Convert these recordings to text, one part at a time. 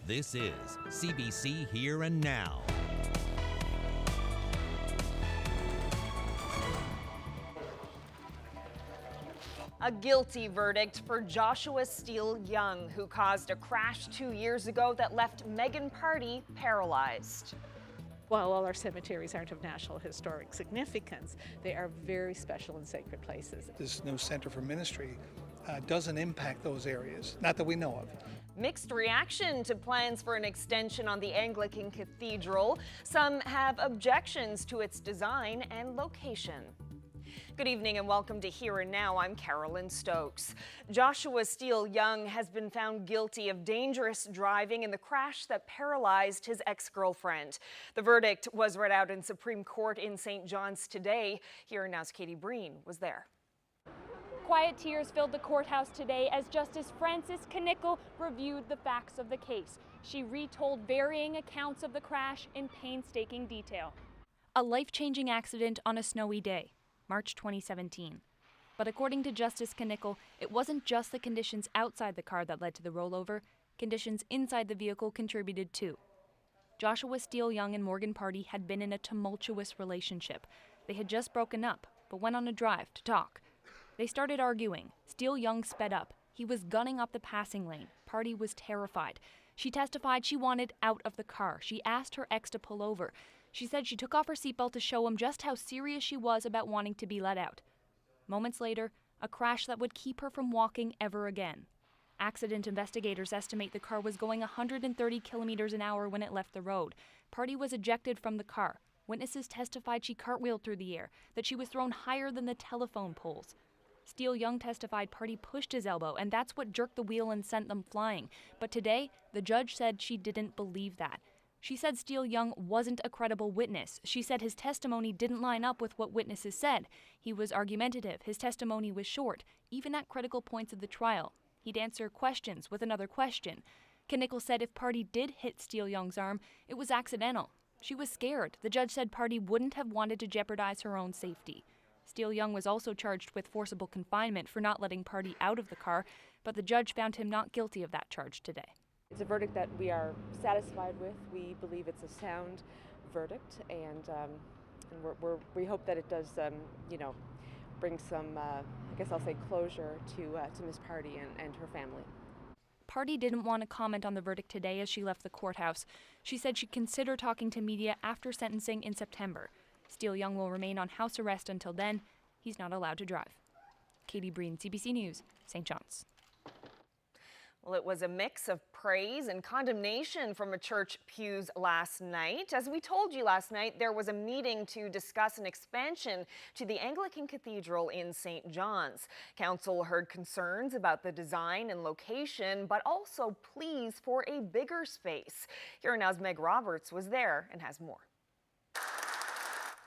This is CBC Here and Now. A guilty verdict for Joshua Steele Young, who caused a crash 2 years ago that left Megan Party paralyzed. While all our cemeteries aren't of national historic significance, they are very special and sacred places. This new Center for Ministry doesn't impact those areas, not that we know of. Mixed reaction to plans for an extension on the Anglican Cathedral. Some have objections to its design and location. Good evening and welcome to Here and Now. I'm Carolyn Stokes. Joshua Steele Young has been found guilty of dangerous driving in the crash that paralyzed his ex-girlfriend. The verdict was read out in Supreme Court in St. John's today. Here and Now's Katie Breen was there. Quiet tears filled the courthouse today as Justice Frances Knickel reviewed the facts of the case. She retold varying accounts of the crash in painstaking detail. A life-changing accident on a snowy day, March 2017. But according to Justice Knickel, it wasn't just the conditions outside the car that led to the rollover. Conditions inside the vehicle contributed too. Joshua Steele Young and Morgan Party had been in a tumultuous relationship. They had just broken up, but went on a drive to talk. They started arguing. Steele Young sped up. He was gunning up the passing lane. Party was terrified. She testified she wanted out of the car. She asked her ex to pull over. She said she took off her seatbelt to show him just how serious she was about wanting to be let out. Moments later, a crash that would keep her from walking ever again. Accident investigators estimate the car was going 130 kilometers an hour when it left the road. Party was ejected from the car. Witnesses testified she cartwheeled through the air, that she was thrown higher than the telephone poles. Steele Young testified Party pushed his elbow, and that's what jerked the wheel and sent them flying. But today, the judge said she didn't believe that. She said Steele Young wasn't a credible witness. She said his testimony didn't line up with what witnesses said. He was argumentative. His testimony was short, even at critical points of the trial. He'd answer questions with another question. Knickel said if Party did hit Steele Young's arm, it was accidental. She was scared. The judge said Party wouldn't have wanted to jeopardize her own safety. Steele Young was also charged with forcible confinement for not letting Party out of the car, but the judge found him not guilty of that charge today. It's a verdict that we are satisfied with. We believe it's a sound verdict, and we hope that it does, bring some, I guess I'll say, closure to Ms. Party and her family. Party didn't want to comment on the verdict today as she left the courthouse. She said she'd consider talking to media after sentencing in September. Steele Young will remain on house arrest until then. He's not allowed to drive. Katie Breen, CBC News, St. John's. Well, it was a mix of praise and condemnation from a church pews last night. As we told you last night, there was a meeting to discuss an expansion to the Anglican Cathedral in St. John's. Council heard concerns about the design and location, but also pleas for a bigger space. Here Now's Meg Roberts was there and has more.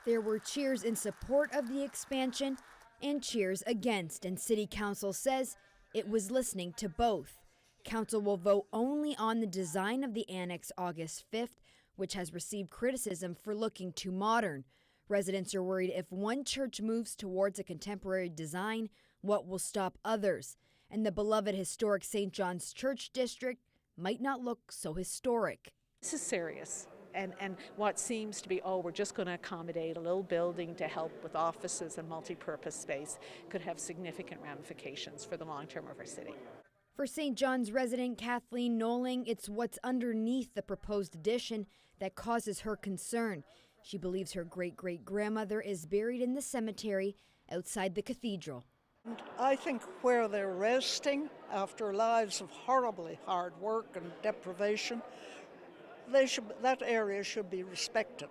There were cheers in support of the expansion and cheers against, and City Council says it was listening to both. Council will vote only on the design of the annex August 5th, which has received criticism for looking too modern. Residents are worried if one church moves towards a contemporary design, what will stop others? And the beloved historic St. John's Church District might not look so historic. This is serious. And what seems to be, we're just going to accommodate a little building to help with offices and multi-purpose space could have significant ramifications for the long term of our city. For St. John's resident Kathleen Noling, it's what's underneath the proposed addition that causes her concern. She believes her great-great-grandmother is buried in the cemetery outside the cathedral. I think where they're resting after lives of horribly hard work and deprivation, that area should be respected.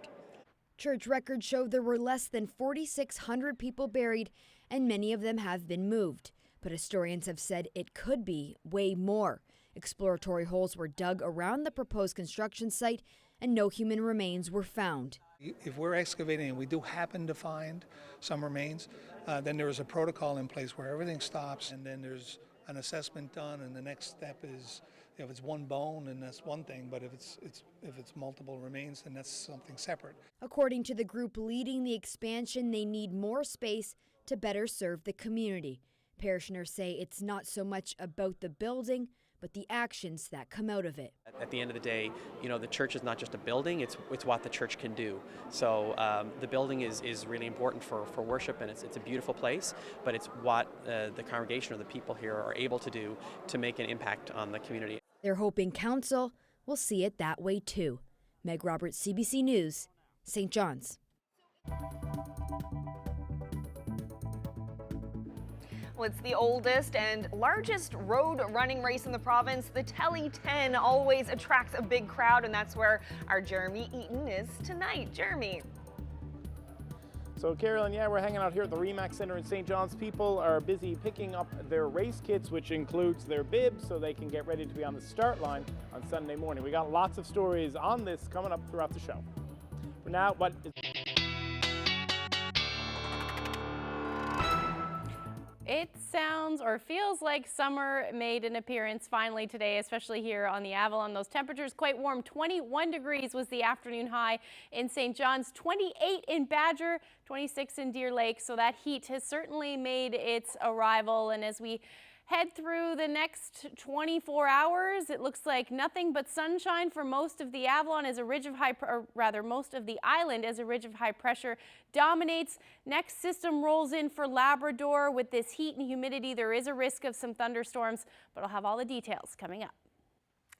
Church records show there were less than 4,600 people buried, and many of them have been moved. But historians have said it could be way more. Exploratory holes were dug around the proposed construction site, and no human remains were found. If we're excavating and we do happen to find some remains, then there is a protocol in place where everything stops, and then there's an assessment done, and the next step is, if it's one bone, then that's one thing, but if it's multiple remains, then that's something separate. According to the group leading the expansion, they need more space to better serve the community. Parishioners say it's not so much about the building, but the actions that come out of it. At the end of the day, the church is not just a building, it's what the church can do. So the building is really important for worship, and it's a beautiful place, but it's what the congregation or the people here are able to do to make an impact on the community. They're hoping council will see it that way too. Meg Roberts, CBC News, St. John's. Well, it's the oldest and largest road running race in the province. The Tely 10 always attracts a big crowd, and that's where our Jeremy Eaton is tonight. Jeremy. So Carolyn, yeah, we're hanging out here at the Remax Center in St. John's. People are busy picking up their race kits, which includes their bibs, so they can get ready to be on the start line on Sunday morning. We got lots of stories on this coming up throughout the show. For now, It sounds or feels like summer made an appearance finally today, especially here on the Avalon. Those temperatures quite warm. 21 degrees was the afternoon high in St. John's, 28 in Badger, 26 in Deer Lake. So that heat has certainly made its arrival. And as we head through the next 24 hours, it looks like nothing but sunshine for most of the Avalon as a ridge of most of the island as a ridge of high pressure dominates. Next system rolls in for Labrador. With this heat and humidity, there is a risk of some thunderstorms, but I'll have all the details coming up.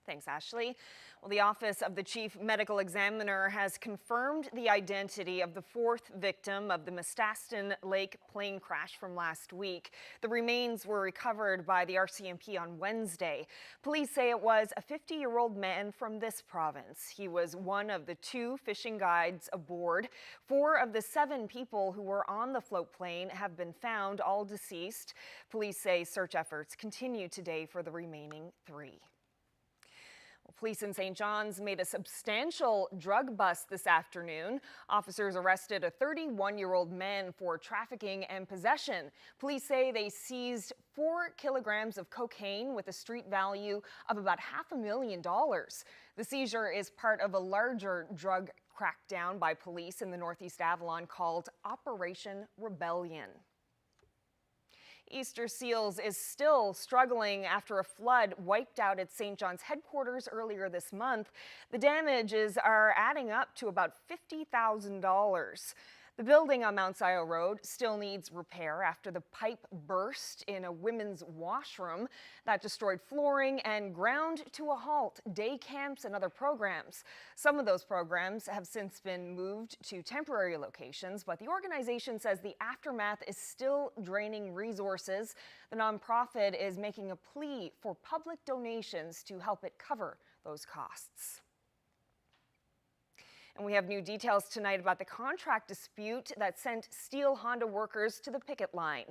Thanks, Ashley. Well, the Office of the Chief Medical Examiner has confirmed the identity of the fourth victim of the Mestaston Lake plane crash from last week. The remains were recovered by the RCMP on Wednesday. Police say it was a 50-year-old man from this province. He was one of the 2 fishing guides aboard. 4 of the 7 people who were on the float plane have been found, all deceased. Police say search efforts continue today for the remaining 3. Police in St. John's made a substantial drug bust this afternoon. Officers arrested a 31-year-old man for trafficking and possession. Police say they seized 4 kilograms of cocaine with a street value of about $500,000. The seizure is part of a larger drug crackdown by police in the Northeast Avalon called Operation Rebellion. Easter Seals is still struggling after a flood wiped out its St. John's headquarters earlier this month. The damages are adding up to about $50,000. The building on Mount Sion Road still needs repair after the pipe burst in a women's washroom that destroyed flooring and ground to a halt day camps and other programs. Some of those programs have since been moved to temporary locations, but the organization says the aftermath is still draining resources. The nonprofit is making a plea for public donations to help it cover those costs. And we have new details tonight about the contract dispute that sent Steel Honda workers to the picket line.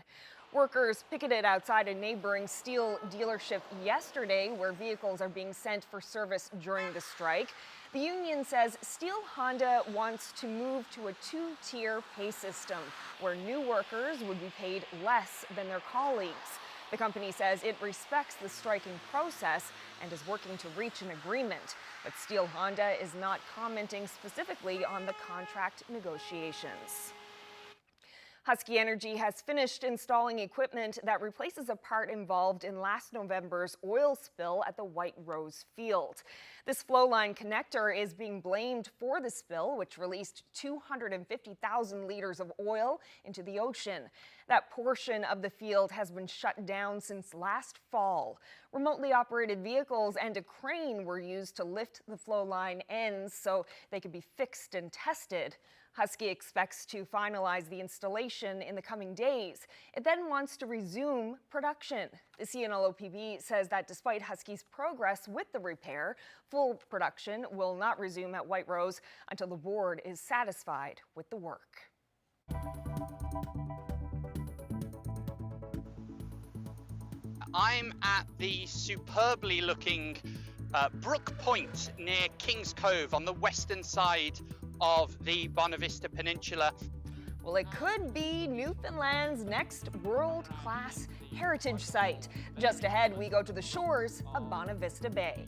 Workers picketed outside a neighboring Steel dealership yesterday where vehicles are being sent for service during the strike. The union says Steel Honda wants to move to a 2-tier pay system where new workers would be paid less than their colleagues. The company says it respects the striking process and is working to reach an agreement. But Steel Honda is not commenting specifically on the contract negotiations. Husky Energy has finished installing equipment that replaces a part involved in last November's oil spill at the White Rose field. This flow line connector is being blamed for the spill, which released 250,000 liters of oil into the ocean. That portion of the field has been shut down since last fall. Remotely operated vehicles and a crane were used to lift the flow line ends so they could be fixed and tested. Husky expects to finalize the installation in the coming days. It then wants to resume production. The CNLOPB says that despite Husky's progress with the repair, full production will not resume at White Rose until the board is satisfied with the work. I'm at the superbly looking Brook Point near Kings Cove on the western side of the Bonavista Peninsula. Well, it could be Newfoundland's next world-class heritage site. Just ahead, we go to the shores of Bonavista Bay.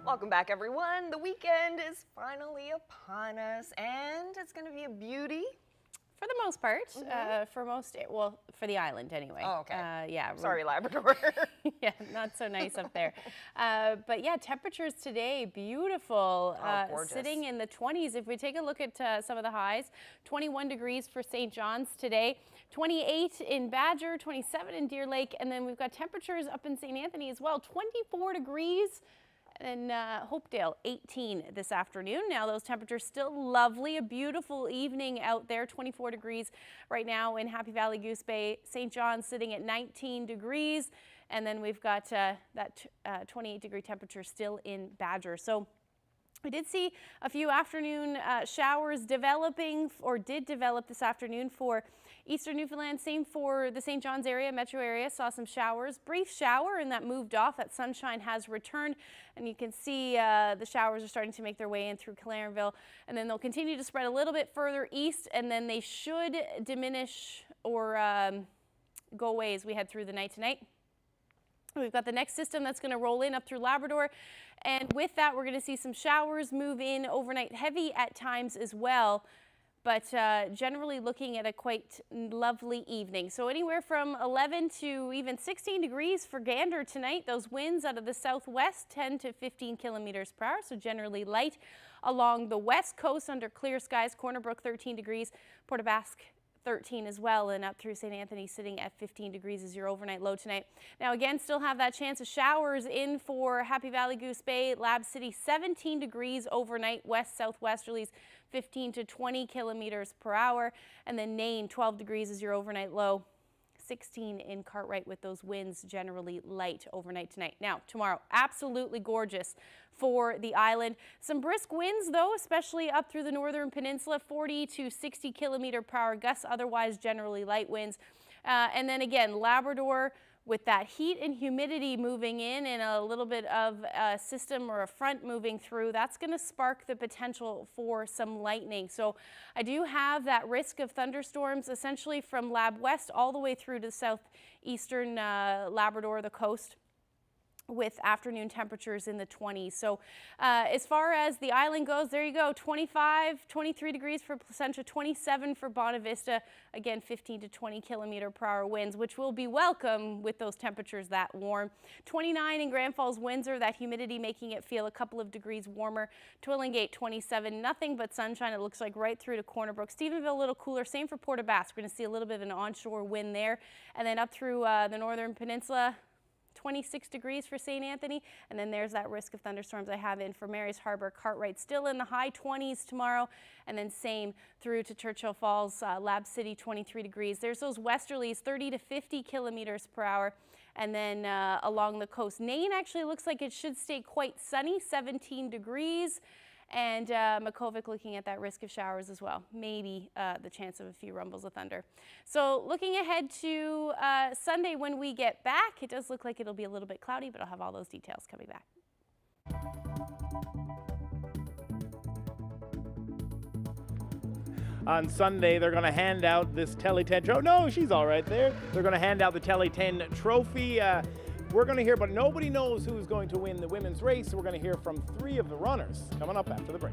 Welcome back, everyone. The weekend is finally upon us, and it's going to be a beauty. For the most part, for the island anyway. Oh, okay. Yeah. Sorry, Labrador. Yeah, not so nice up there. But yeah, temperatures today, beautiful. Gorgeous. Sitting in the 20s. If we take a look at some of the highs, 21 degrees for St. John's today, 28 in Badger, 27 in Deer Lake, and then we've got temperatures up in St. Anthony as well, 24 degrees. And Hopedale, 18 this afternoon. Now those temperatures still lovely. A beautiful evening out there, 24 degrees right now in Happy Valley, Goose Bay. St. John's sitting at 19 degrees. And then we've got that 28-degree temperature still in Badger. So we did see a few afternoon showers developing, or did develop this afternoon for eastern Newfoundland. Same for the St. John's area, metro area. Saw some showers, brief shower, and that moved off. That sunshine has returned, and you can see the showers are starting to make their way in through Clarenville, and then they'll continue to spread a little bit further east, and then they should diminish or go away as we head through the night tonight. We've got the next system that's going to roll in up through Labrador, and with that we're going to see some showers move in overnight, heavy at times as well, but generally looking at a quite lovely evening. So anywhere from 11 to even 16 degrees for Gander tonight. Those winds out of the southwest, 10 to 15 kilometers per hour, so generally light. Along the west coast under clear skies, Corner Brook 13 degrees, Port aux Basques 13 as well, and up through St. Anthony sitting at 15 degrees is your overnight low tonight. Now again, still have that chance of showers in for Happy Valley, Goose Bay, Lab City, 17 degrees overnight, west southwesterlies 15 to 20 kilometers per hour, and then Nain 12 degrees is your overnight low. 16 in Cartwright with those winds generally light overnight tonight. Now tomorrow, absolutely gorgeous for the island. Some brisk winds though, especially up through the northern peninsula, 40 to 60 kilometer per hour gusts, otherwise generally light winds. And then again, Labrador with that heat and humidity moving in and a little bit of a system or a front moving through, that's going to spark the potential for some lightning. So I do have that risk of thunderstorms essentially from Lab West all the way through to southeastern Labrador, the coast, with afternoon temperatures in the 20s. So as far as the island goes, there you go, 25, 23 degrees for Placentia, 27 for Bonavista, again 15 to 20 kilometer per hour winds, which will be welcome with those temperatures that warm. 29 in Grand Falls, Windsor, that humidity making it feel a couple of degrees warmer. Twillingate 27, nothing but sunshine, it looks like, right through to Corner Brook. Stephenville a little cooler, same for Port aux Basques. We're going to see a little bit of an onshore wind there. And then up through the northern peninsula, 26 degrees for St. Anthony, and then there's that risk of thunderstorms I have in for Mary's Harbor, Cartwright, still in the high 20s tomorrow, and then same through to Churchill Falls, Lab City, 23 degrees. There's those westerlies, 30 to 50 kilometers per hour, and then along the coast. Nain actually looks like it should stay quite sunny, 17 degrees. And Makovic looking at that risk of showers as well, maybe the chance of a few rumbles of thunder. So looking ahead to Sunday when we get back, it does look like it'll be a little bit cloudy, but I'll have all those details coming back. On Sunday, they're going to hand out this Tely 10 trophy. No, she's all right there. They're going to hand out the Tely 10 trophy. We're going to hear, but nobody knows who's going to win the women's race. So we're going to hear from 3 of the runners coming up after the break.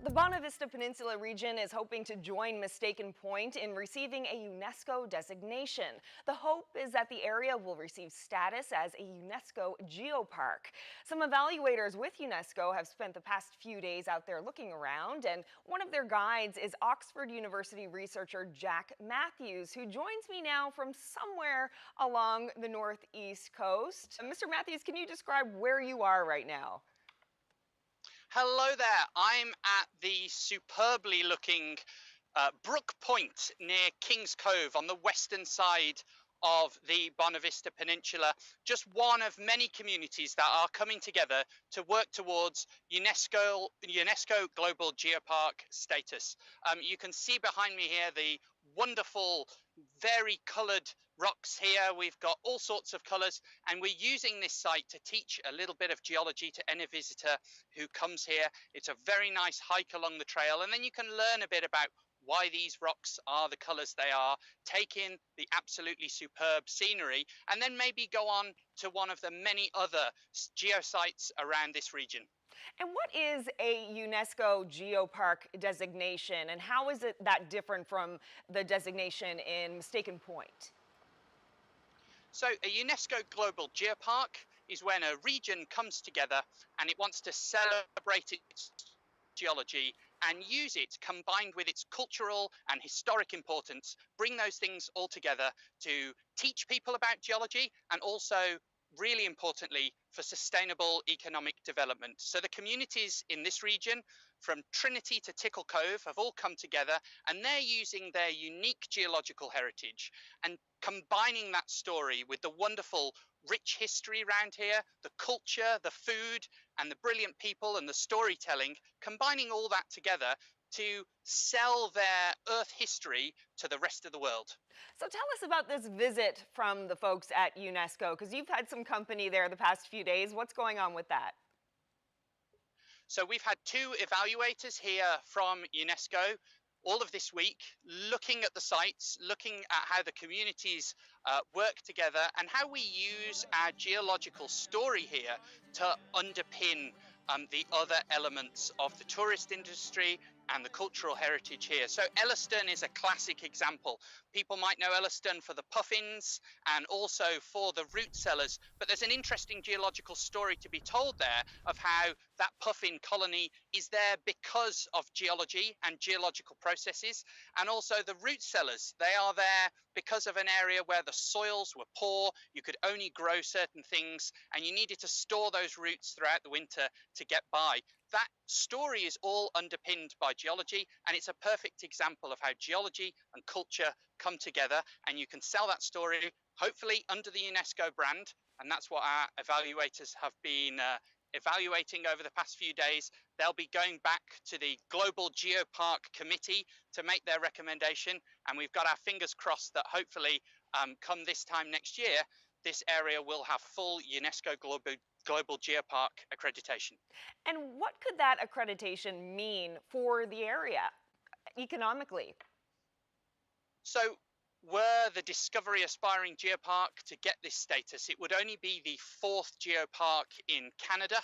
The Bonavista Vista Peninsula region is hoping to join Mistaken Point in receiving a UNESCO designation. The hope is that the area will receive status as a UNESCO Geopark. Some evaluators with UNESCO have spent the past few days out there looking around, and one of their guides is Oxford University researcher Jack Matthews, who joins me now from somewhere along the northeast coast. Mr. Matthews, can you describe where you are right now? Hello there. I'm at the superbly looking Brook Point near Kings Cove on the western side of the Bonavista Peninsula, just one of many communities that are coming together to work towards UNESCO Global Geopark status. You can see behind me here the wonderful, vari-coloured rocks here. We've got all sorts of colours, and we're using this site to teach a little bit of geology to any visitor who comes here. It's a very nice hike along the trail, and then you can learn a bit about why these rocks are the colours they are, take in the absolutely superb scenery, and then maybe go on to one of the many other geosites around this region. And what is a UNESCO Geopark designation, and how is it that different from the designation in Mistaken Point? So a UNESCO Global Geopark is when a region comes together and it wants to celebrate its geology and use it combined with its cultural and historic importance, bring those things all together to teach people about geology and also, really importantly, for sustainable economic development. So the communities in this region, from Trinity to Tickle Cove, have all come together, and they're using their unique geological heritage and combining that story with the wonderful rich history around here, the culture, the food, and the brilliant people and the storytelling, combining all that together to sell their Earth history to the rest of the world. So tell us about this visit from the folks at UNESCO, because you've had some company there the past few days. What's going on with that? So we've had two evaluators here from UNESCO all of this week, looking at the sites, looking at how the communities work together and how we use our geological story here to underpin the other elements of the tourist industry and the cultural heritage here. So Elliston is a classic example. People might know Elliston for the puffins and also for the root cellars, but there's an interesting geological story to be told there of how that puffin colony is there because of geology and geological processes, and also the root cellars. They are there because of an area where the soils were poor, you could only grow certain things, and you needed to store those roots throughout the winter to get by. That story is all underpinned by geology, and it's a perfect example of how geology and culture come together, and you can sell that story, hopefully under the UNESCO brand, and that's what our evaluators have been evaluating over the past few days. They'll be going back to the Global Geopark Committee to make their recommendation, and we've got our fingers crossed that hopefully come this time next year, this area will have full UNESCO Global Geopark accreditation. And what could that accreditation mean for the area economically? So were the Discovery Aspiring Geopark to get this status, it would only be the 4th geopark in Canada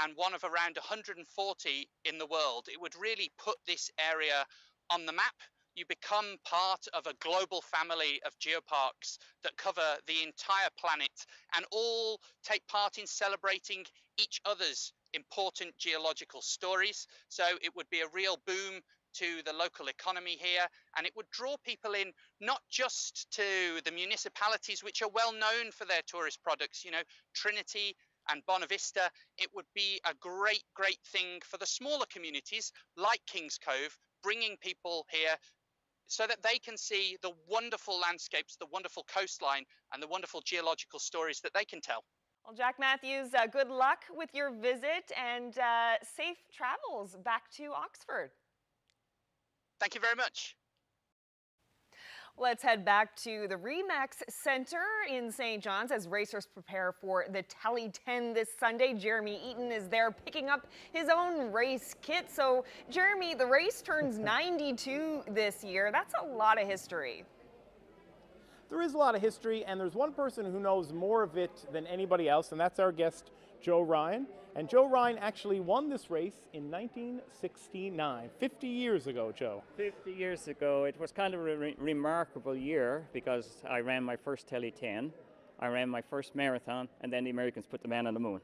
and one of around 140 in the world. It would really put this area on the map. You become part of a global family of geoparks that cover the entire planet and all take part in celebrating each other's important geological stories. So it would be a real boom to the local economy here, and it would draw people in not just to the municipalities which are well known for their tourist products, you know, Trinity and Bonavista. It would be a great thing for the smaller communities like Kings Cove, bringing people here so that they can see the wonderful landscapes, the wonderful coastline, and the wonderful geological stories that they can tell. Well, Jack Matthews, good luck with your visit and safe travels back to Oxford. Thank you very much. Let's head back to the Remax Center in St. John's as racers prepare for the Tely 10 this Sunday. Jeremy Eaton is there picking up his own race kit. So, Jeremy, the race turns 92 this year. That's a lot of history. There is a lot of history, and there's one person who knows more of it than anybody else, and that's our guest, Joe Ryan. And Joe Ryan actually won this race in 1969, 50 years ago, Joe. 50 years ago. It was kind of a remarkable year because I ran my first Tely 10, I ran my first marathon, and then the Americans put the man on the moon.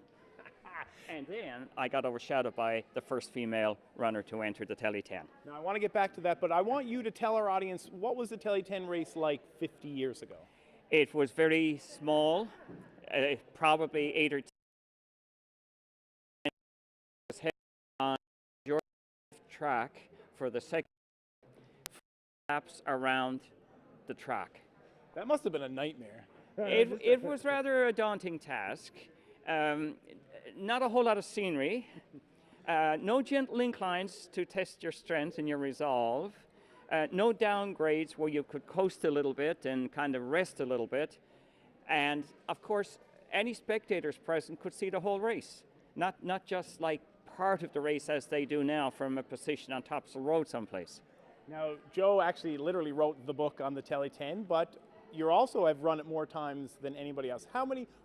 And then I got overshadowed by the first female runner to enter the Tely 10. Now I want to get back to that, but I want you to tell our audience, what was the Tely 10 race like 50 years ago? It was very small, probably 8 or 10. It was held on your track for the second laps around the track. That must have been a nightmare. It was rather a daunting task. Not a whole lot of scenery, no gentle inclines to test your strength and your resolve, no downgrades where you could coast a little bit and kind of rest a little bit, and of course any spectators present could see the whole race, not just like part of the race as they do now from a position on top of the road someplace. Now Joe actually literally wrote the book on the Tely 10, but you also have run it more times than anybody else.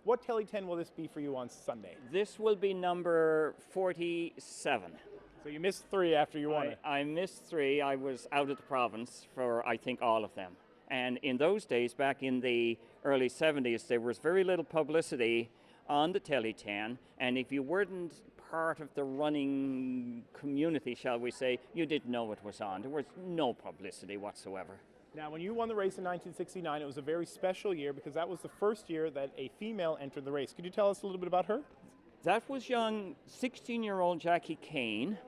What Tely 10 will this be for you on Sunday? This will be number 47. So you missed 3 after you won it. I missed 3. I was out of the province for, I think, all of them. And in those days, back in the early 70s, there was very little publicity on the Tely 10. And if you weren't part of the running community, shall we say, you didn't know it was on. There was no publicity whatsoever. Now, when you won the race in 1969, it was a very special year because that was the first year that a female entered the race. Could you tell us a little bit about her? That was young 16-year-old Jackie Kane.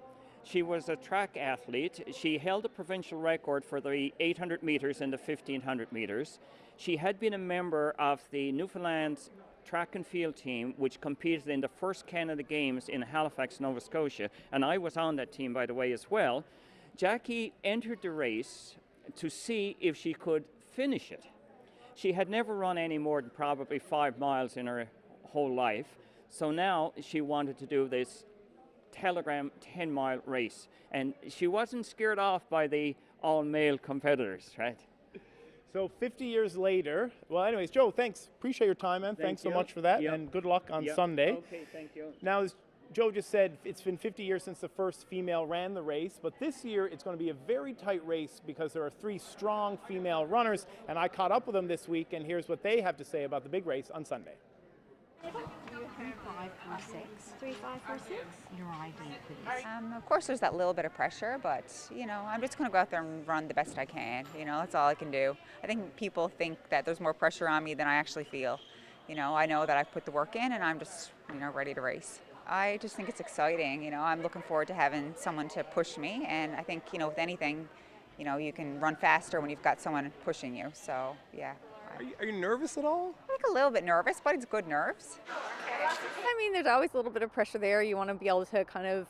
She was a track athlete. She held the provincial record for the 800 meters and the 1500 meters. She had been a member of the Newfoundland track and field team, which competed in the first Canada Games in Halifax, Nova Scotia, and I was on that team, by the way, as well. Jackie entered the race to see if she could finish it. She had never run any more than probably 5 miles in her whole life, so now she wanted to do this Telegram 10-mile race, and she wasn't scared off by the all-male competitors, right? So 50 years later, well anyways, Joe, thanks. Appreciate your time, man. Thanks so much for that, and good luck on Sunday. Okay, thank you. Now, as Joe just said, it's been 50 years since the first female ran the race, but this year it's going to be a very tight race because there are 3 strong female runners, and I caught up with them this week, and here's what they have to say about the big race on Sunday. 3-5-4-6. 3-5-4-6. Your ID, please. Of course, there's that little bit of pressure, but you know, I'm just going to go out there and run the best I can. You know, that's all I can do. I think people think that there's more pressure on me than I actually feel. You know, I know that I've put the work in, and I'm just, you know, ready to race. I just think it's exciting. You know, I'm looking forward to having someone to push me, and I think, you know, with anything, you know, you can run faster when you've got someone pushing you. So, yeah. Are you nervous at all? I think a little bit nervous, but it's good nerves. I mean, there's always a little bit of pressure there. You want to be able to kind of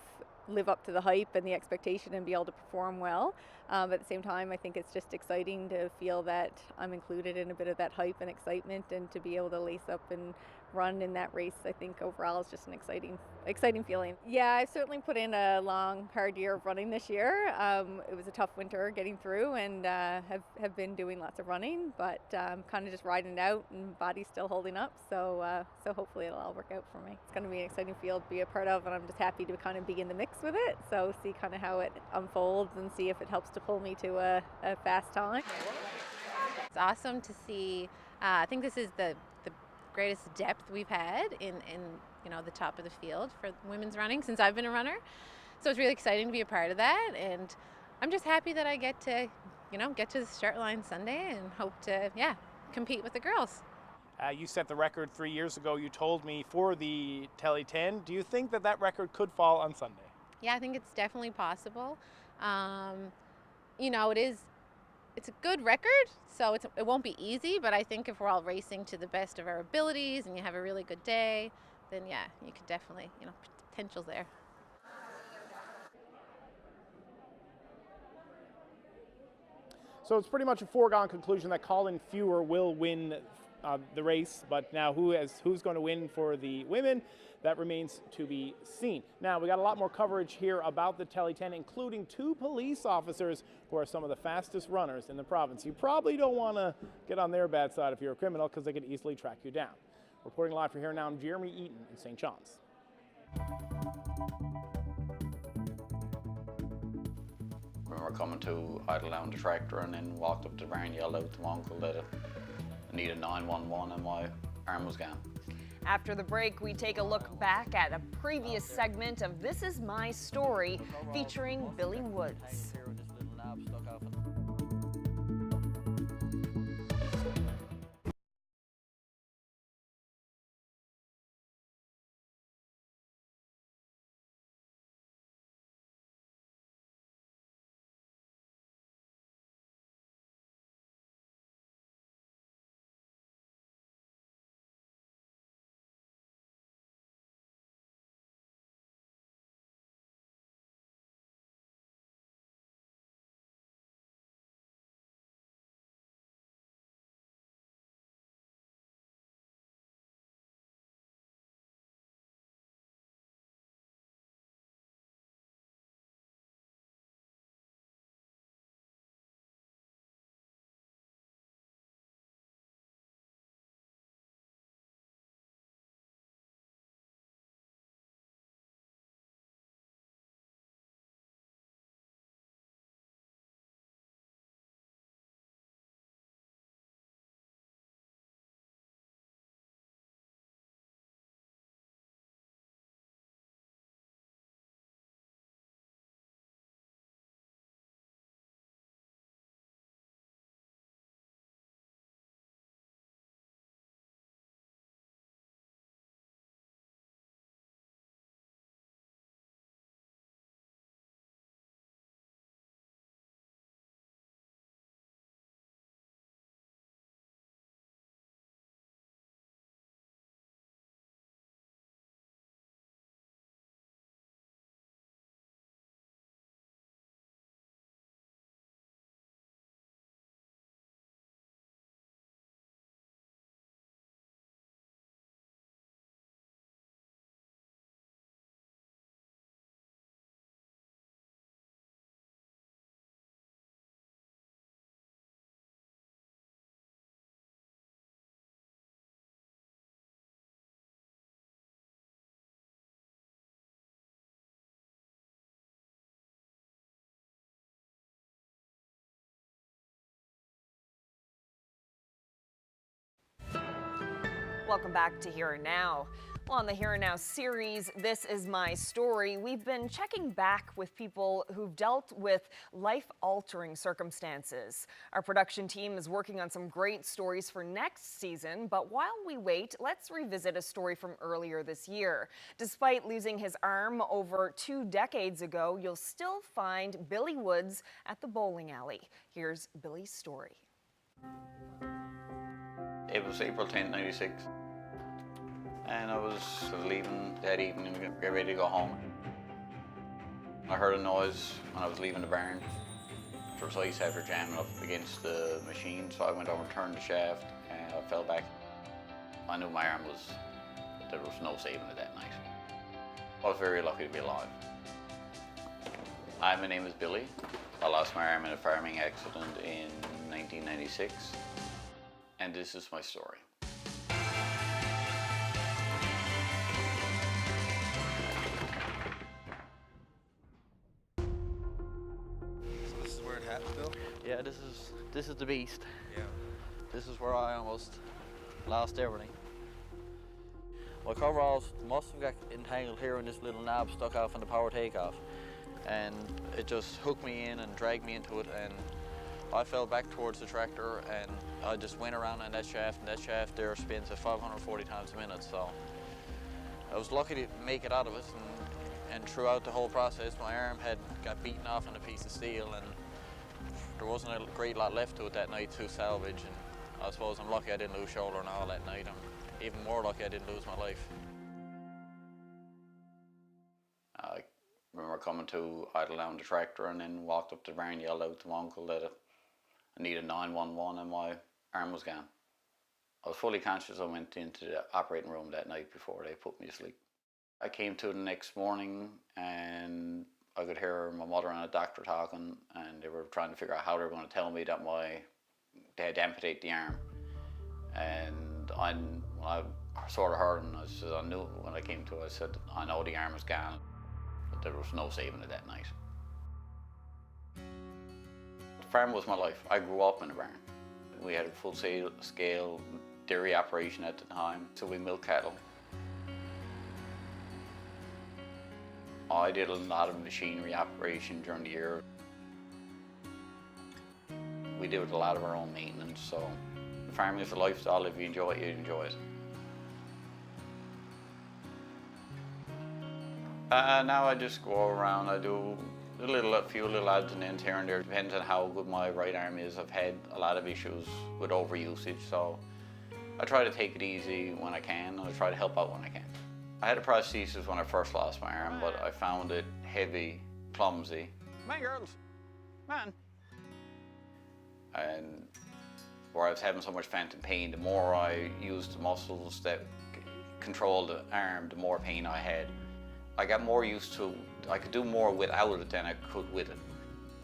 live up to the hype and the expectation and be able to perform well. But at the same time, I think it's just exciting to feel that I'm included in a bit of that hype and excitement, and to be able to lace up and run in that race, I think overall is just an exciting feeling. Yeah, I've certainly put in a long, hard year of running this year. It was a tough winter getting through, and have been doing lots of running, but kind of just riding it out, and body's still holding up. So hopefully it'll all work out for me. It's going to be an exciting field to be a part of, and I'm just happy to kind of be in the mix with it. So see kind of how it unfolds and see if it helps to pull me to a fast time. It's awesome to see. I think this is the greatest depth we've had in you know, the top of the field for women's running since I've been a runner. So it's really exciting to be a part of that, and I'm just happy that I get to, you know, get to the start line Sunday and hope to, compete with the girls. You set the record 3 years ago, you told me, for the Tely 10. Do you think that that record could fall on Sunday? Yeah, I think it's definitely possible. You know, it's a good record, so it won't be easy, but I think if we're all racing to the best of our abilities and you have a really good day, then yeah, you could definitely, you know, potential's there. So it's pretty much a foregone conclusion that Colin Fewer will win the race, but now who's going to win for the women, that remains to be seen. Now, we got a lot more coverage here about the Tely 10, including 2 police officers who are some of the fastest runners in the province. You probably don't want to get on their bad side if you're a criminal, because they could easily track you down. Reporting live for Here Now, I'm Jeremy Eaton in St. John's. I remember coming to idle down the tractor and then walked up to the barn, yelled out to my uncle that I needed 911 and my arm was gone. After the break, we take a look back at a previous segment of This Is My Story featuring Billy Woods. Welcome back to Here and Now. Well, on the Here and Now series, This Is My Story, we've been checking back with people who've dealt with life-altering circumstances. Our production team is working on some great stories for next season, but while we wait, let's revisit a story from earlier this year. Despite losing his arm over 2 decades ago, you'll still find Billy Woods at the bowling alley. Here's Billy's story. It was April 10th, 96. And I was leaving that evening to get ready to go home. I heard a noise when I was leaving the barn. There was ice after jamming up against the machine, so I went over and turned the shaft and I fell back. I knew my arm there was no saving it that night. I was very lucky to be alive. Hi, my name is Billy. I lost my arm in a farming accident in 1996, and this is my story. Yeah, this is the beast. Yeah. This is where I almost lost everything. My coveralls must have got entangled here in this little knob stuck off in the power takeoff. And it just hooked me in and dragged me into it, and I fell back towards the tractor and I just went around on that shaft, and that shaft there spins at 540 times a minute. So I was lucky to make it out of it, and throughout the whole process my arm had got beaten off on a piece of steel, and there wasn't a great lot left to it that night to salvage, and I suppose I'm lucky I didn't lose shoulder and all that night. I'm even more lucky I didn't lose my life. I remember coming to idle down the tractor and then walked up to the barn, yelled out to my uncle that I needed 911 and my arm was gone. I was fully conscious. I went into the operating room that night before they put me to sleep. I came to the next morning and I could hear my mother and a doctor talking, and they were trying to figure out how they were going to tell me that they had to amputate the arm. And when I sort of hurt, and I knew when I came to it, I said, I know the arm is gone, but there was no saving it that night. The farm was my life. I grew up in a barn. We had a full-scale dairy operation at the time, so we milked cattle. I did a lot of machinery operation during the year. We did a lot of our own maintenance, so farming is a lifestyle. If you enjoy it, you enjoy it. Now I just go around, I do a few little odds and ends here and there. Depends on how good my right arm is. I've had a lot of issues with overusage, so I try to take it easy when I can, and I try to help out when I can. I had a prosthesis when I first lost my arm, but I found it heavy, clumsy. Come on, girls, come on. And where I was having so much phantom pain, the more I used the muscles that control the arm, the more pain I had. I got more used to, I could do more without it than I could with it.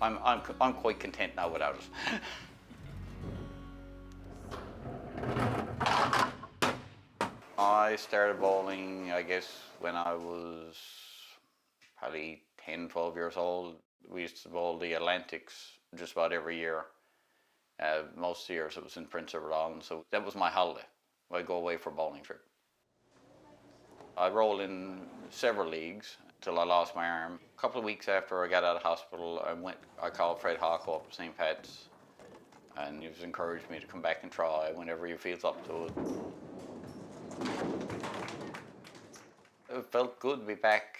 I'm quite content now without it. I started bowling, I guess, when I was probably 10, 12 years old. We used to bowl the Atlantics just about every year. Most years it was in Prince Edward Island, so that was my holiday. I'd go away for a bowling trip. I rolled in several leagues till I lost my arm. A couple of weeks after I got out of hospital, I called Fred Hawko up at St. Pat's, and he was encouraged me to come back and try whenever he feels up to it. It felt good to be back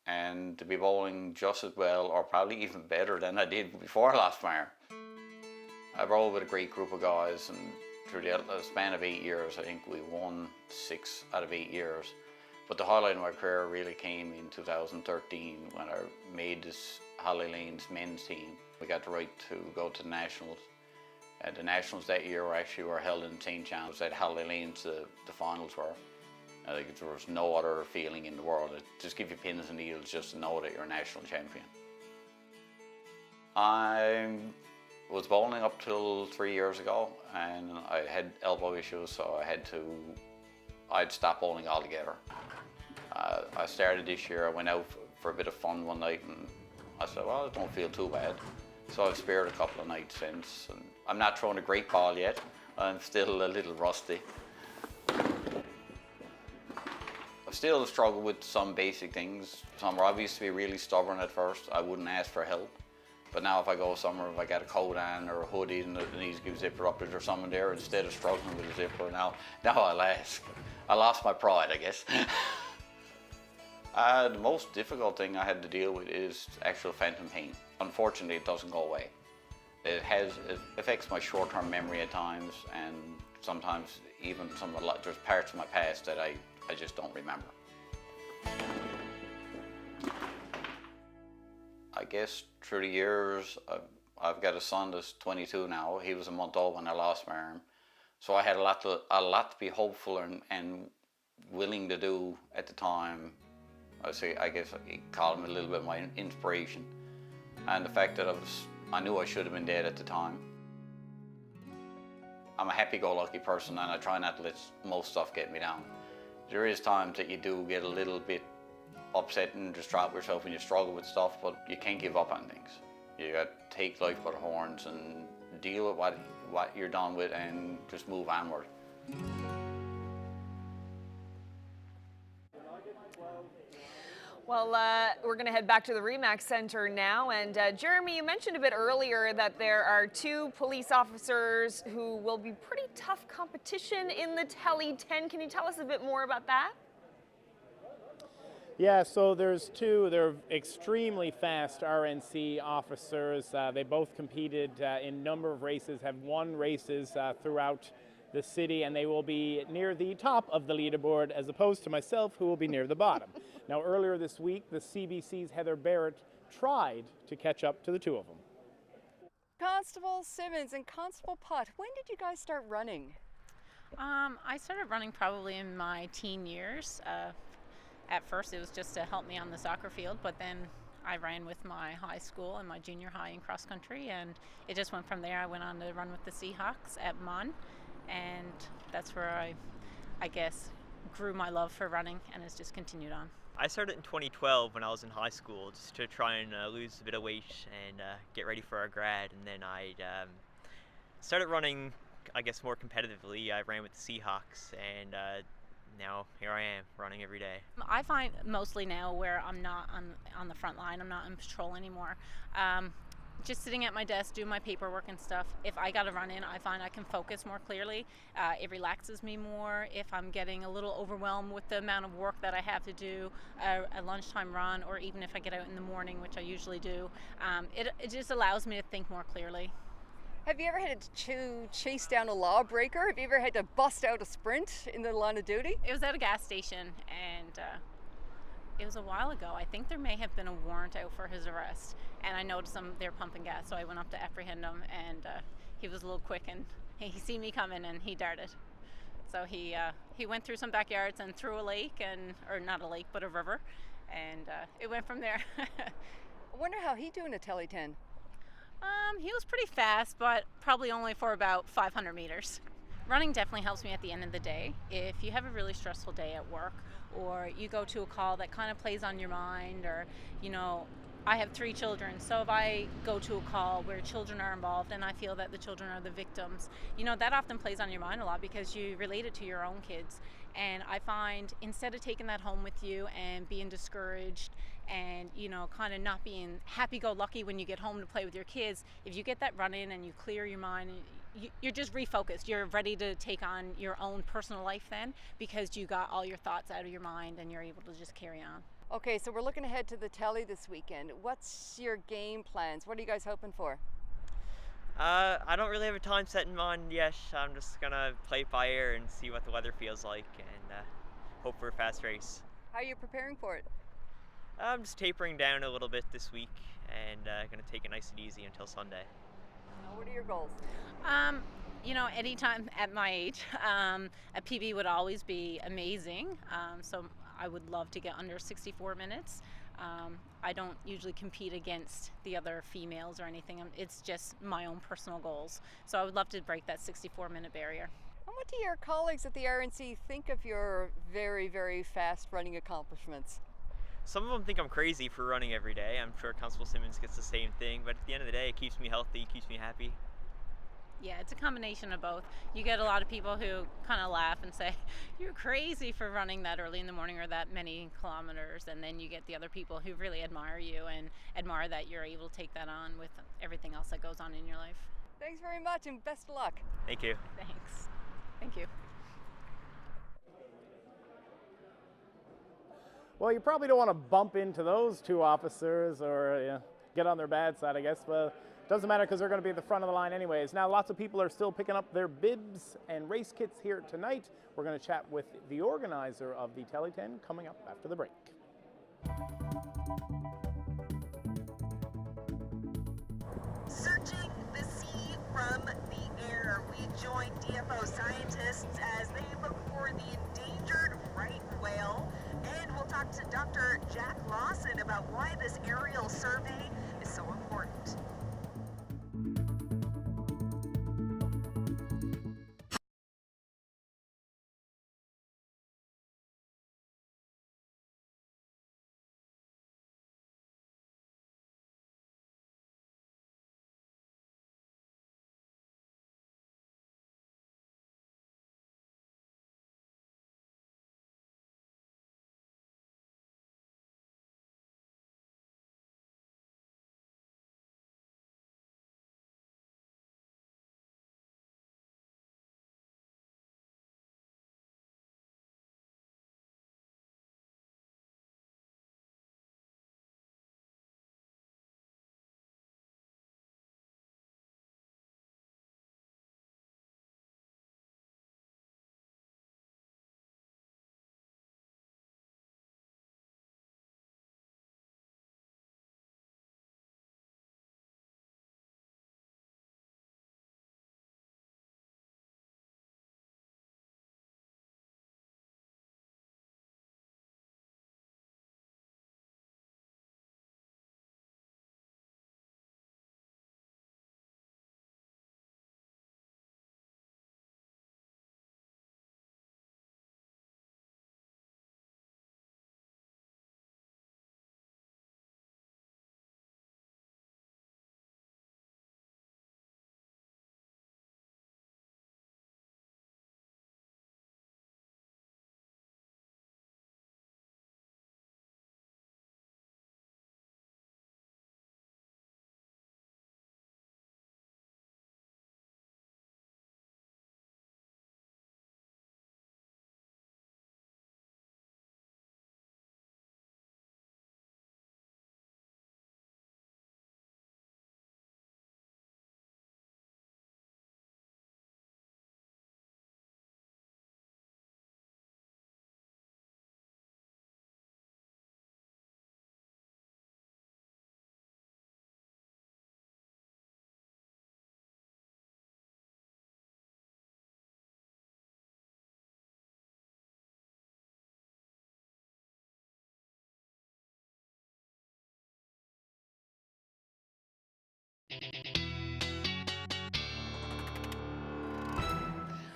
and to be bowling just as well, or probably even better than I did before I lost my arm. I rolled with a great group of guys, and through the span of 8 years, I think we won 6 out of 8 years. But the highlight of my career really came in 2013 when I made this Holly Lane's men's team. We got the right to go to the Nationals. The Nationals that year were held in St. John's. At Holly Lane's the finals were. I think there was no other feeling in the world. It just give you pins and needles just to know that you're a national champion. I was bowling up till 3 years ago, and I had elbow issues, so I'd stop bowling altogether. I started this year, I went out for a bit of fun one night, and I said, well, I don't feel too bad. So I've spared a couple of nights since, and I'm not throwing a great ball yet. I'm still a little rusty. I still struggle with some basic things. I used to be really stubborn at first. I wouldn't ask for help. But now if I go somewhere, if I got a coat on or a hoodie and it needs to give a zipper up, is there someone there? Instead of struggling with a zipper, now I'll ask. I lost my pride, I guess. The most difficult thing I had to deal with is actual phantom pain. Unfortunately, it doesn't go away. It affects my short-term memory at times, and sometimes even there's parts of my past that I just don't remember. I guess through the years, I've got a son that's 22 now. He was a month old when I lost my arm. So I had a lot to be hopeful and willing to do at the time. I guess I call him a little bit my inspiration. And the fact that I knew I should have been dead at the time. I'm a happy-go-lucky person, and I try not to let most stuff get me down. There is times that you do get a little bit upset and distraught with yourself when you struggle with stuff, but you can't give up on things. You got to take life by the horns and deal with what you're done with and just move onward. Well, we're going to head back to the RE/MAX Center now. And Jeremy, you mentioned a bit earlier that there are 2 police officers who will be pretty tough competition in the Tely 10. Can you tell us a bit more about that? Yeah, so there's 2. They're extremely fast RNC officers. They both competed in a number of races, have won races throughout the city, and they will be near the top of the leaderboard as opposed to myself, who will be near the bottom. Now, earlier this week, the CBC's Heather Barrett tried to catch up to the 2 of them. Constable Simmons and Constable Putt, when did you guys start running? I started running probably in my teen years. At first it was just to help me on the soccer field, but then I ran with my high school and my junior high in cross country, and it just went from there. I went on to run with the Seahawks at Mon, and that's where I guess grew my love for running, and it's just continued on. I started in 2012 when I was in high school, just to try and lose a bit of weight and get ready for our grad. And then I started running, I guess, more competitively. I ran with the Seahawks, and now here I am running every day. I find mostly now where I'm not on the front line, I'm not in patrol anymore. Just sitting at my desk doing my paperwork and stuff, if I gotta run in, I find I can focus more clearly. It relaxes me more. If I'm getting a little overwhelmed with the amount of work that I have to do, a lunchtime run, or even if I get out in the morning, which I usually do, it just allows me to think more clearly. Have you ever had to chase down a lawbreaker? Have you ever had to bust out a sprint in the line of duty? It was at a gas station, and it was a while ago. I think there may have been a warrant out for his arrest, and I noticed they were pumping gas, so I went up to apprehend him, and he was a little quick, and he seen me coming, and he darted. So he went through some backyards and through a lake, or not a lake, but a river, and it went from there. I wonder how he doing a Tely 10. He was pretty fast, but probably only for about 500 meters. Running definitely helps me at the end of the day. If you have a really stressful day at work, or you go to a call that kind of plays on your mind, or, I have 3 children, so if I go to a call where children are involved and I feel that the children are the victims, that often plays on your mind a lot because you relate it to your own kids. And I find instead of taking that home with you and being discouraged and, kind of not being happy-go-lucky when you get home to play with your kids, if you get that run in and you clear your mind, you're just refocused. You're ready to take on your own personal life then, because you got all your thoughts out of your mind and you're able to just carry on. Okay, so we're looking ahead to the Tely this weekend. What's your game plans? What are you guys hoping for? I don't really have a time set in mind yet. I'm just gonna play it by ear and see what the weather feels like, and hope for a fast race. How are you preparing for it? I'm just tapering down a little bit this week, and gonna take it nice and easy until Sunday. What are your goals? Anytime at my age, a PB would always be amazing. So I would love to get under 64 minutes. I don't usually compete against the other females or anything. It's just my own personal goals. So I would love to break that 64-minute barrier. And what do your colleagues at the RNC think of your very, very fast running accomplishments? Some of them think I'm crazy for running every day. I'm sure Constable Simmons gets the same thing, but at the end of the day, it keeps me healthy, keeps me happy. Yeah, it's a combination of both. You get a lot of people who kind of laugh and say, you're crazy for running that early in the morning or that many kilometers. And then you get the other people who really admire you and admire that you're able to take that on with everything else that goes on in your life. Thanks very much and best of luck. Thank you. Thanks. Thank you. Well, you probably don't want to bump into those 2 officers or get on their bad side, I guess, but doesn't matter because they're going to be at the front of the line anyways. Now, lots of people are still picking up their bibs and race kits here tonight. We're going to chat with the organizer of the Tely 10 coming up after the break. Searching the sea from the air, we join DFO scientists as they look for the endangered right whale. And we'll talk to Dr. Jack Lawson about why this aerial survey is so important.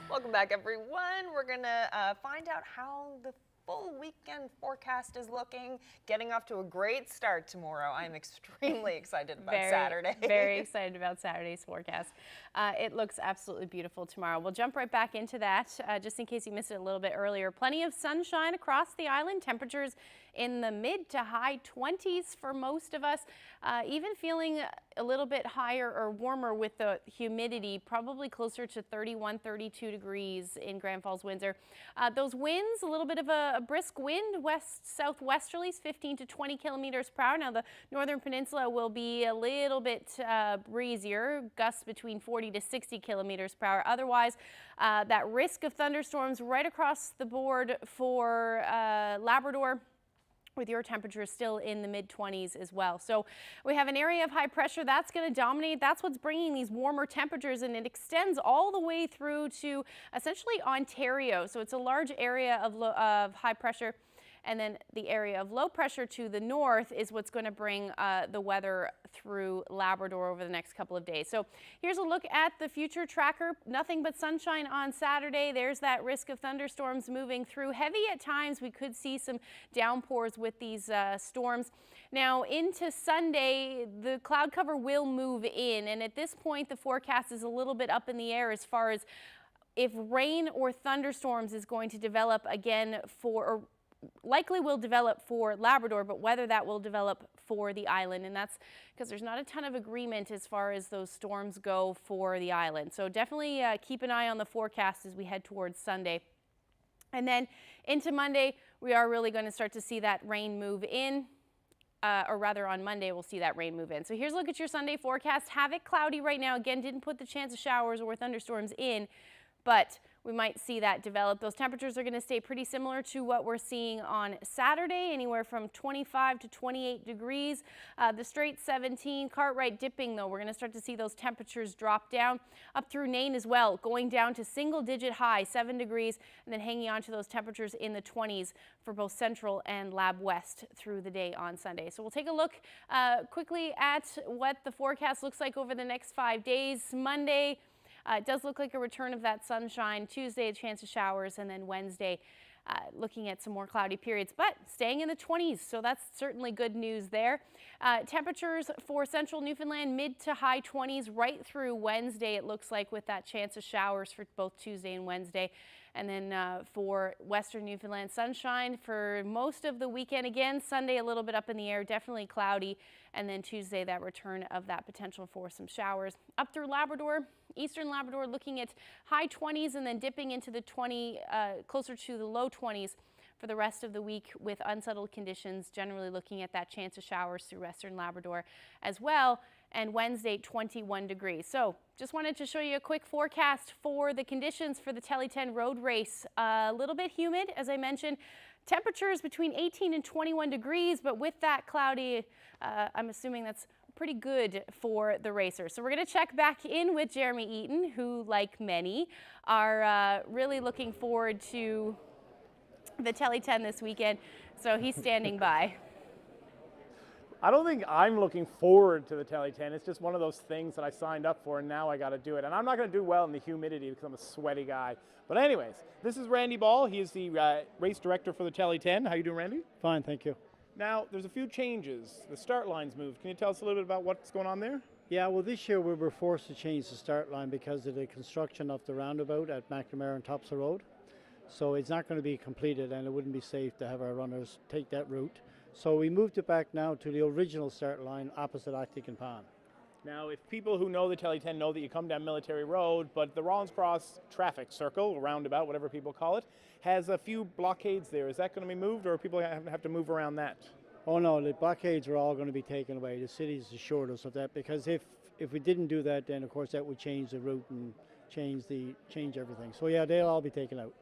Welcome back, everyone. We're going to find out how the full weekend forecast is looking. Getting off to a great start tomorrow. I'm extremely excited about Saturday. Very excited about Saturday's forecast. It looks absolutely beautiful tomorrow. We'll jump right back into that, just in case you missed it a little bit earlier. Plenty of sunshine across the island. Temperatures in the mid to high 20s for most of us. Even feeling a little bit higher or warmer with the humidity, probably closer to 31, 32 degrees in Grand Falls, Windsor. Those winds, a little bit of a brisk wind, west-southwesterlies, 15 to 20 kilometers per hour. Now the northern peninsula will be a little bit breezier, gusts between 40 to 60 kilometers per hour. Otherwise, that risk of thunderstorms right across the board for Labrador, with your temperatures still in the mid-20s as well. So we have an area of high pressure that's going to dominate. That's what's bringing these warmer temperatures, and it extends all the way through to essentially Ontario. So it's a large area of high pressure. And then the area of low pressure to the north is what's going to bring the weather through Labrador over the next couple of days. So here's a look at the future tracker. Nothing but sunshine on Saturday. There's that risk of thunderstorms moving through. Heavy at times. We could see some downpours with these storms. Now into Sunday, the cloud cover will move in. And at this point, the forecast is a little bit up in the air as far as if rain or thunderstorms is going to develop again or likely will develop for Labrador, but whether that will develop for the island. And that's because there's not a ton of agreement as far as those storms go for the island. So definitely keep an eye on the forecast as we head towards Sunday. And then into Monday, we are really going to start to see that rain move in. Or rather on Monday, we'll see that rain move in. So here's a look at your Sunday forecast. Have it cloudy right now. Again, didn't put the chance of showers or thunderstorms in, but we might see that develop. Those temperatures are going to stay pretty similar to what we're seeing on Saturday, anywhere from 25 to 28 degrees. The Straits 17, Cartwright dipping though. We're going to start to see those temperatures drop down up through Nain as well, going down to single-digit high, 7 degrees, and then hanging on to those temperatures in the 20s for both Central and Lab West through the day on Sunday. So we'll take a look quickly at what the forecast looks like over the next 5 days. Monday, it does look like a return of that sunshine. Tuesday, a chance of showers, and then Wednesday, looking at some more cloudy periods, but staying in the 20s, so that's certainly good news there. Temperatures for central Newfoundland, mid to high 20s right through Wednesday, it looks like, with that chance of showers for both Tuesday and Wednesday. And then for western Newfoundland, sunshine for most of the weekend. Again, Sunday a little bit up in the air, definitely cloudy. And then Tuesday, that return of that potential for some showers. Up through Labrador, eastern Labrador, looking at high 20s and then dipping into the closer to the low 20s for the rest of the week, with unsettled conditions, generally looking at that chance of showers through western Labrador as well. And Wednesday, 21 degrees. So just wanted to show you a quick forecast for the conditions for the Tely 10 road race. A little bit humid, as I mentioned. Temperatures between 18 and 21 degrees, but with that cloudy, I'm assuming that's pretty good for the racers. So we're going to check back in with Jeremy Eaton, who, like many, are really looking forward to the Tely 10 this weekend. So he's standing by. I don't think I'm looking forward to the Tely 10. It's just one of those things that I signed up for, and now I got to do it. And I'm not going to do well in the humidity because I'm a sweaty guy. But anyways, this is Randy Ball. He is the race director for the Tely 10. How you doing, Randy? Fine, thank you. Now, there's a few changes. The start line's moved. Can you tell us a little bit about what's going on there? Yeah, well, this year we were forced to change the start line because of the construction of the roundabout at McNamara and Topsail Road. So it's not going to be completed, and it wouldn't be safe to have our runners take that route. So we moved it back now to the original start line opposite Arctic and Palm. Now, if people who know the Tely 10 know that you come down Military Road, but the Rollins Cross traffic circle, roundabout, whatever people call it, has a few blockades there. Is that going to be moved, or people have to move around that? Oh no, the blockades are all going to be taken away. The city's assured us of that, because if we didn't do that, then of course that would change the route and change everything. So yeah, they'll all be taken out.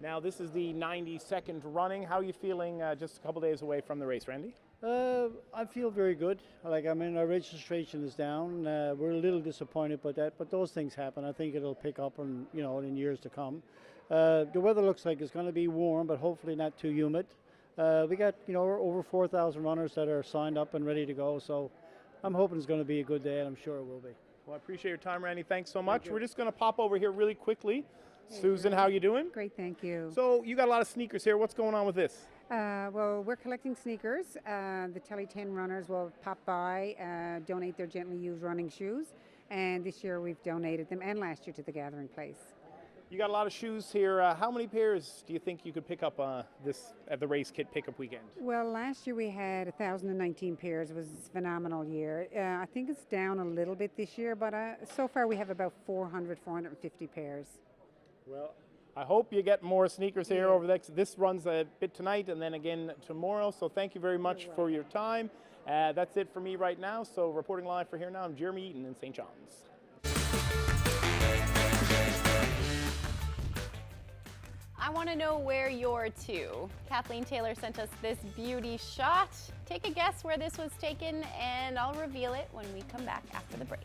Now, this is the 92nd running. How are you feeling just a couple days away from the race, Randy? I feel very good. Like, I mean, our registration is down. We're a little disappointed by that, but those things happen. I think it'll pick up in years to come. The weather looks like it's going to be warm, but hopefully not too humid. We got over 4,000 runners that are signed up and ready to go. So I'm hoping it's going to be a good day, and I'm sure it will be. Well, I appreciate your time, Randy. Thanks so much. We're just going to pop over here really quickly. Susan, how you doing? Great, thank you. So you got a lot of sneakers here. What's going on with this? Well, we're collecting sneakers. The Tely 10 runners will pop by, donate their gently used running shoes, and this year we've donated them, and last year, to the Gathering Place. You got a lot of shoes here. How many pairs do you think you could pick up this at the race kit pickup weekend? Well, last year we had 1,019 pairs. It was a phenomenal year. I think it's down a little bit this year, but so far we have about 450 pairs. Well, I hope you get more sneakers here over the next. This runs a bit tonight and then again tomorrow. So thank you very much for your time. That's it for me right now. So reporting live for Here Now, I'm Jeremy Eaton in St. John's. I want to know where you're to. Kathleen Taylor sent us this beauty shot. Take a guess where this was taken, and I'll reveal it when we come back after the break.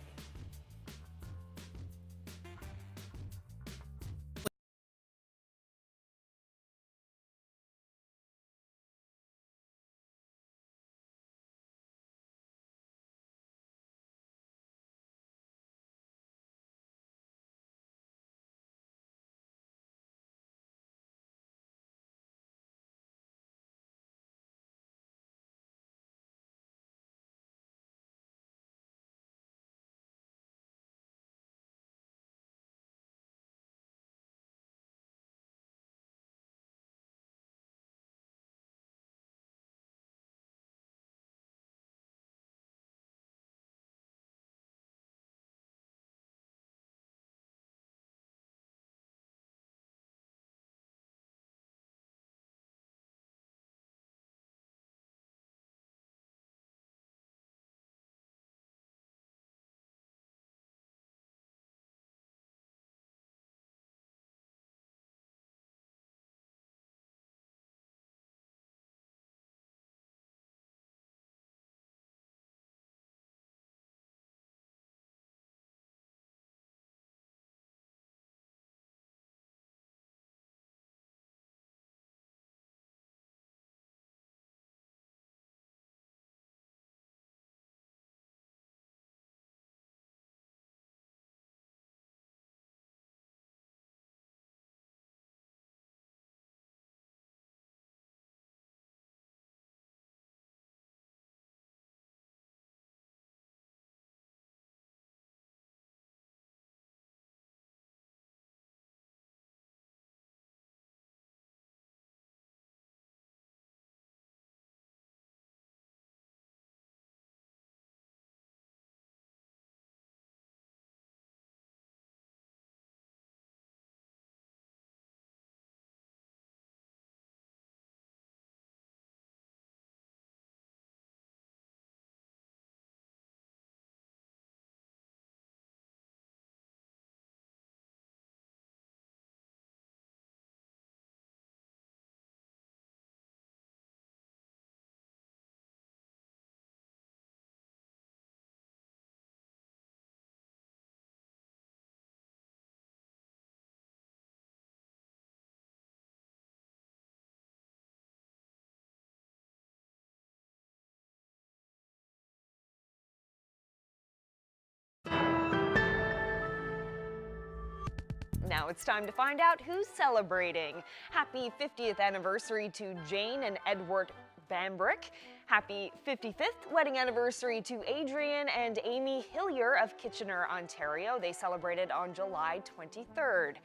Now it's time to find out who's celebrating. Happy 50th anniversary to Jane and Edward Bambrick. Happy 55th wedding anniversary to Adrian and Amy Hillier of Kitchener, Ontario. They celebrated on July 23rd.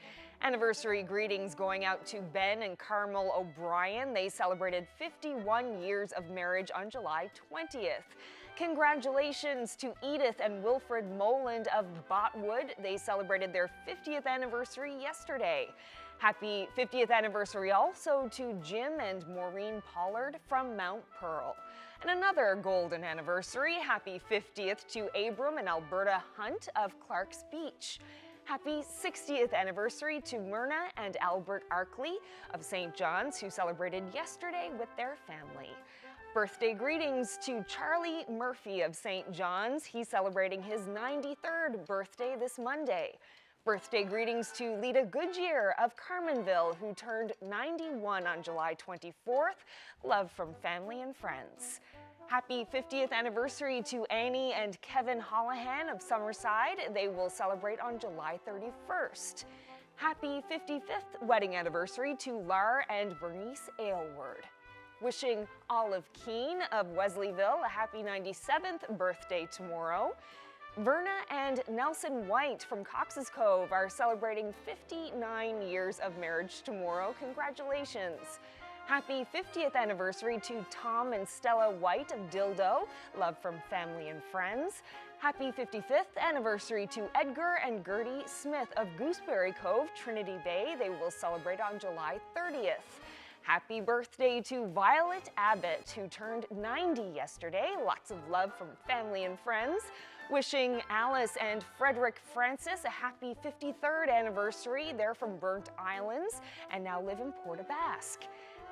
Anniversary greetings going out to Ben and Carmel O'Brien. They celebrated 51 years of marriage on July 20th. Congratulations to Edith and Wilfred Moland of Botwood. They celebrated their 50th anniversary yesterday. Happy 50th anniversary also to Jim and Maureen Pollard from Mount Pearl. And another golden anniversary, happy 50th to Abram and Alberta Hunt of Clark's Beach. Happy 60th anniversary to Myrna and Albert Arkley of St. John's, who celebrated yesterday with their family. Birthday greetings to Charlie Murphy of St. John's. He's celebrating his 93rd birthday this Monday. Birthday greetings to Lita Goodyear of Carmenville, who turned 91 on July 24th. Love from family and friends. Happy 50th anniversary to Annie and Kevin Holohan of Summerside. They will celebrate on July 31st. Happy 55th wedding anniversary to Lar and Bernice Aylward. Wishing Olive Keane of Wesleyville a happy 97th birthday tomorrow. Verna and Nelson White from Cox's Cove are celebrating 59 years of marriage tomorrow. Congratulations. Happy 50th anniversary to Tom and Stella White of Dildo. Love from family and friends. Happy 55th anniversary to Edgar and Gertie Smith of Gooseberry Cove, Trinity Bay. They will celebrate on July 30th. Happy birthday to Violet Abbott, who turned 90 yesterday. Lots of love from family and friends. Wishing Alice and Frederick Francis a happy 53rd anniversary. They're from Burnt Islands and now live in Port Basque.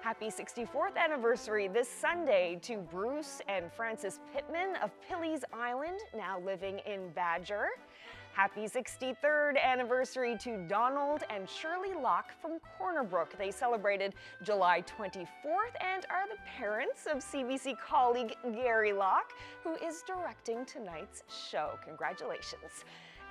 Happy 64th anniversary this Sunday to Bruce and Francis Pittman of Pilly's Island, now living in Badger. Happy 63rd anniversary to Donald and Shirley Locke from Corner Brook. They celebrated July 24th and are the parents of CBC colleague Gary Locke, who is directing tonight's show. Congratulations.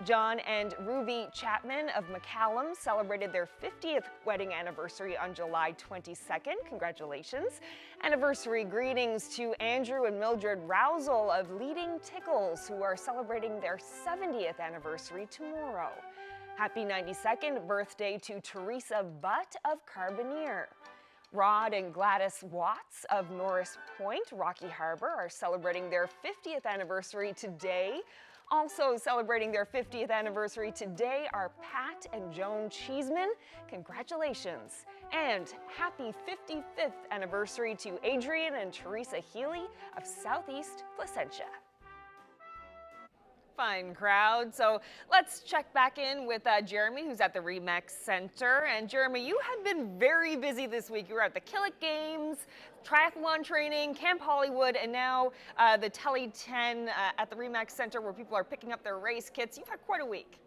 John and Ruby Chapman of McCallum celebrated their 50th wedding anniversary on July 22nd. Congratulations. Anniversary greetings to Andrew and Mildred Rousel of Leading Tickles, who are celebrating their 70th anniversary tomorrow. Happy 92nd birthday to Teresa Butt of Carbonear. Rod and Gladys Watts of Norris Point, Rocky Harbor, are celebrating their 50th anniversary today. Also celebrating their 50th anniversary today are Pat and Joan Cheeseman. Congratulations. And happy 55th anniversary to Adrian and Teresa Healy of Southeast Placentia. Fine crowd. So let's check back in with Jeremy, who's at the Remax Center. And Jeremy, you have been very busy this week. You were at the Killick Games, triathlon training, Camp Hollywood, and now the Tely 10 at the Remax Center, where people are picking up their race kits. You've had quite a week.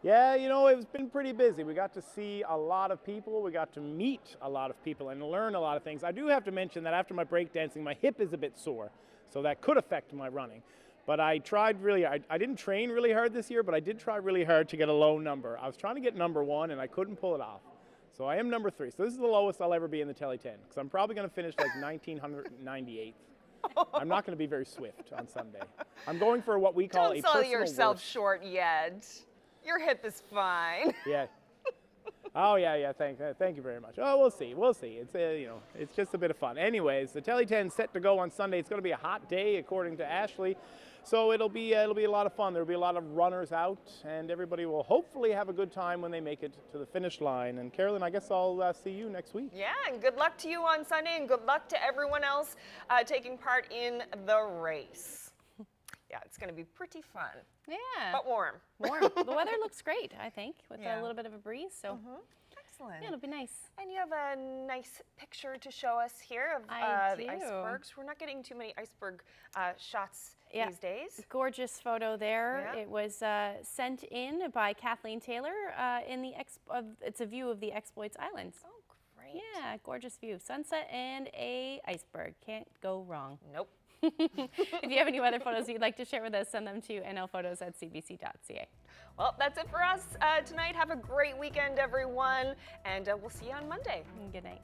Yeah, you know, it's been pretty busy. We got to see a lot of people. We got to meet a lot of people and learn a lot of things. I do have to mention that after my breakdancing, my hip is a bit sore, so that could affect my running. But I tried really, I didn't train really hard this year, but I did try really hard to get a low number. I was trying to get number 1 and I couldn't pull it off. So I am number 3. So this is the lowest I'll ever be in the Tely 10, because I'm probably going to finish like 1998th. I'm not going to be very swift on Sunday. I'm going for what we call a personal Don't sell yourself worst. short yet. Your hip is fine. Yeah. Oh yeah. Thank you very much. Oh, we'll see. It's you know, it's just a bit of fun. Anyways, the Tely 10 is set to go on Sunday. It's going to be a hot day, according to Ashley. So it'll be a lot of fun. There'll be a lot of runners out, and everybody will hopefully have a good time when they make it to the finish line. And Carolyn, I guess I'll see you next week. Yeah, and good luck to you on Sunday, and good luck to everyone else taking part in the race. Yeah, it's going to be pretty fun. Yeah. But warm. Warm. The weather looks great, I think, with a little bit of a breeze. So. Excellent. Yeah, it'll be nice. And you have a nice picture to show us here of the icebergs. We're not getting too many iceberg shots these days. Gorgeous photo there. Yeah. It was sent in by Kathleen Taylor in the it's a view of the Exploits Islands. Oh, great. Yeah, gorgeous view. Sunset and a iceberg. Can't go wrong. Nope. If you have any other photos you'd like to share with us, send them to nlphotos@cbc.ca. Well, that's it for us tonight. Have a great weekend, everyone, and we'll see you on Monday. Good night.